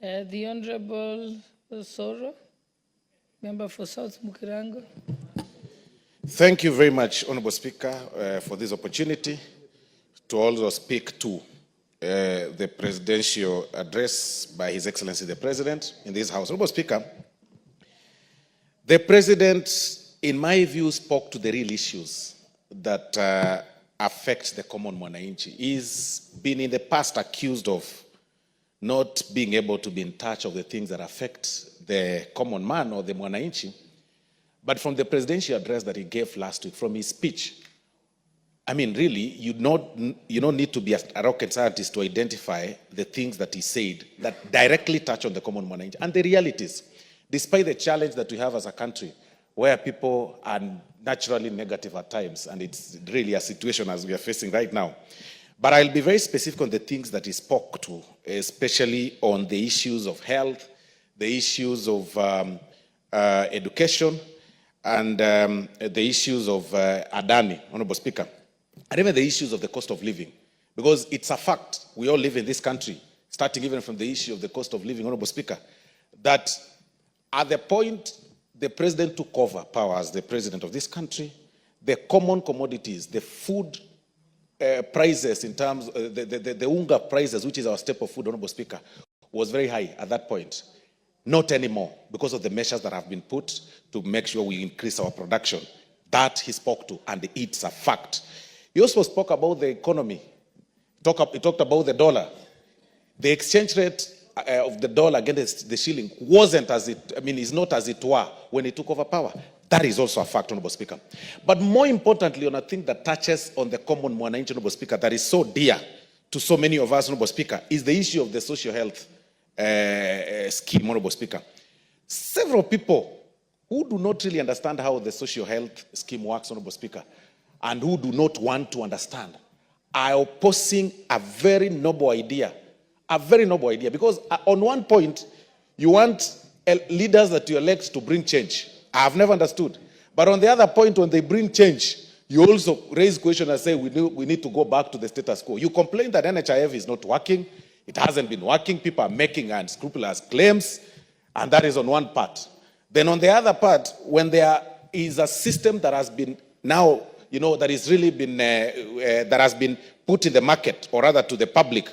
The Honorable Osoro, member for South Mukirango. Thank you very much, Honorable Speaker, for this opportunity to also speak to the presidential address by His Excellency the President in this House. Honorable Speaker, the President, in my view, spoke to the real issues that affect the common mwananchi. He's been in the past accused of not being able to be in touch of the things that affect the common man or the mwananchi. But from the presidential address that he gave last week, from his speech, I mean, really, you don't need to be a rocket scientist to identify the things that he said that directly touch on the common mwananchi and the realities, despite the challenge that we have as a country, where people are naturally negative at times, and it's really a situation as we are facing right now. But I'll be very specific on the things that he spoke to, especially on the issues of health, the issues of education, and the issues of ADANI, Honorable Speaker, and even the issues of the cost of living. Because it's a fact, we all live in this country, starting even from the issue of the cost of living, Honorable Speaker, that at the point the President took over power as the President of this country, the common commodities, the food prices in terms of the unga prices, which is our staple food, Honorable Speaker, was very high at that point. Not anymore, because of the measures that have been put to make sure we increase our production. That he spoke to, and it's a fact. He also spoke about the economy. He talked about the dollar. The exchange rate of the dollar against the shilling wasn't as is not as it were when he took over power. That is also a fact, Honorable Speaker. But more importantly, on a thing that touches on the common mwananchi, Honorable Speaker, that is so dear to so many of us, Honorable Speaker, is the issue of the social health scheme, Honorable Speaker. Several people who do not really understand how the social health scheme works, Honorable Speaker, and who do not want to understand, are opposing a very noble idea. A very noble idea. Because on one point, you want leaders that you elect to bring change. I have never understood. But on the other point, when they bring change, you also raise questions and say, we need to go back to the status quo. You complain that NHIF is not working. It hasn't been working. People are making unscrupulous claims. And that is on one part. Then on the other part, when there is a system that has been now, that is really been, that has been put in the market, or rather to the public,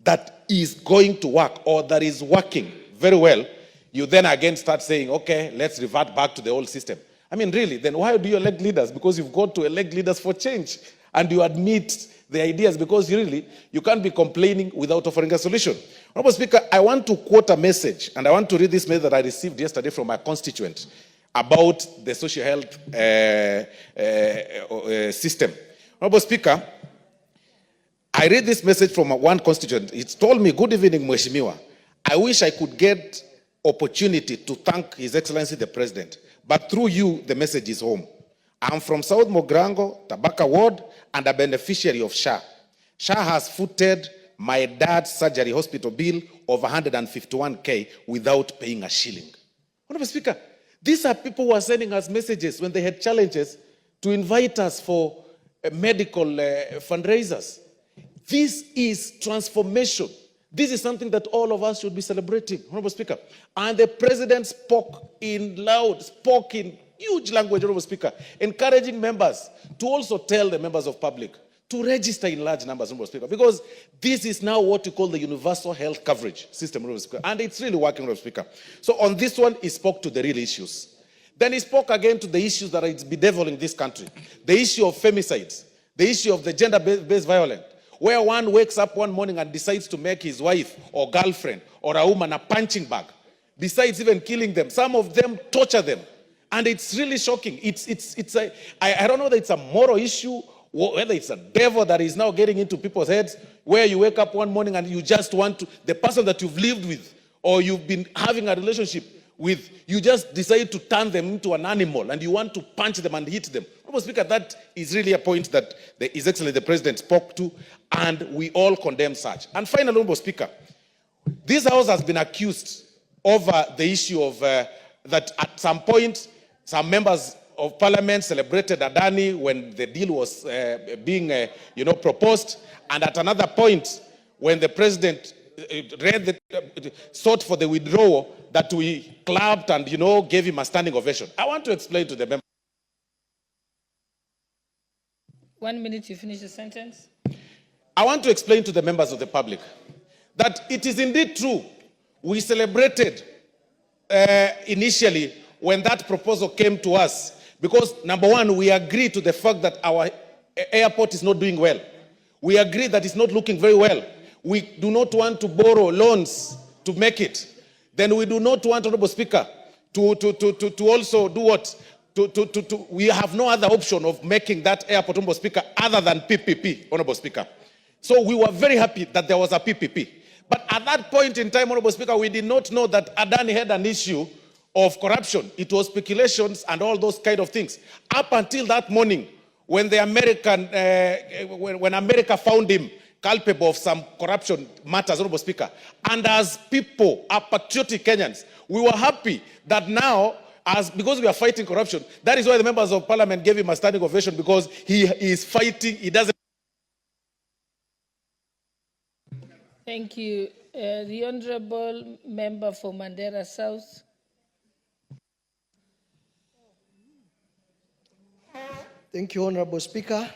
that is going to work, or that is working very well, you then again start saying, okay, let's revert back to the old system. I mean, really, then why do you elect leaders? Because you've got to elect leaders for change. And you admit the ideas, because you can't be complaining without offering a solution. Honorable Speaker, I want to quote a message, and I want to read this message that I received yesterday from my constituent about the social health system. Honorable Speaker, I read this message from one constituent. It told me, good evening, Mheshimiwa. I wish I could get opportunity to thank His Excellency the President, but through you, the message is home. I'm from South Mogrango, Tabaka Ward, and a beneficiary of SHA. SHA has footed my dad's surgery hospital bill of 151K without paying a shilling. Honorable Speaker, these are people who are sending us messages when they had challenges to invite us for medical fundraisers. This is transformation. This is something that all of us should be celebrating, Honorable Speaker. And the President spoke in huge language, Honorable Speaker, encouraging members to also tell the members of public to register in large numbers, Honorable Speaker, because this is now what we call the universal health coverage system, Honorable Speaker, and it's really working, Honorable Speaker. So on this one, he spoke to the real issues. Then he spoke again to the issues that are bedeviling this country, the issue of femicides, the issue of the gender-based violence, where one wakes up one morning and decides to make his wife or girlfriend or a woman a punching bag, besides even killing them. Some of them torture them. And it's really shocking. I don't know whether it's a moral issue, whether it's a devil that is now getting into people's heads, where you wake up one morning and you just want to, the person that you've lived with or you've been having a relationship with, you just decide to turn them into an animal and you want to punch them and hit them. Honorable Speaker, that is really a point that His Excellency the President spoke to, and we all condemn such. And finally, Honorable Speaker, this House has been accused over the issue of that at some point, some members of Parliament celebrated ADANI when the deal was being proposed, and at another point, when the President sought for the withdrawal, that we clapped and, gave him a standing ovation. I want to explain to the members. 1 minute, you finish the sentence. I want to explain to the members of the public that it is indeed true. We celebrated initially when that proposal came to us because, number one, we agreed to the fact that our airport is not doing well. We agree that it's not looking very well. We do not want to borrow loans to make it. Then we do not want, Honorable Speaker, to also do what? We have no other option of making that airport, Honorable Speaker, other than PPP, Honorable Speaker. So we were very happy that there was a PPP. But at that point in time, Honorable Speaker, we did not know that ADANI had an issue of corruption. It was speculations and all those kind of things. Up until that morning, when the when America found him culpable of some corruption matters, Honorable Speaker, and as people, are patriotic Kenyans, we were happy that now, because we are fighting corruption, that is why the members of parliament gave him a standing ovation, because he is fighting, he doesn't. Thank you. The Honorable Member for Mandera South. Thank you, Honorable Speaker.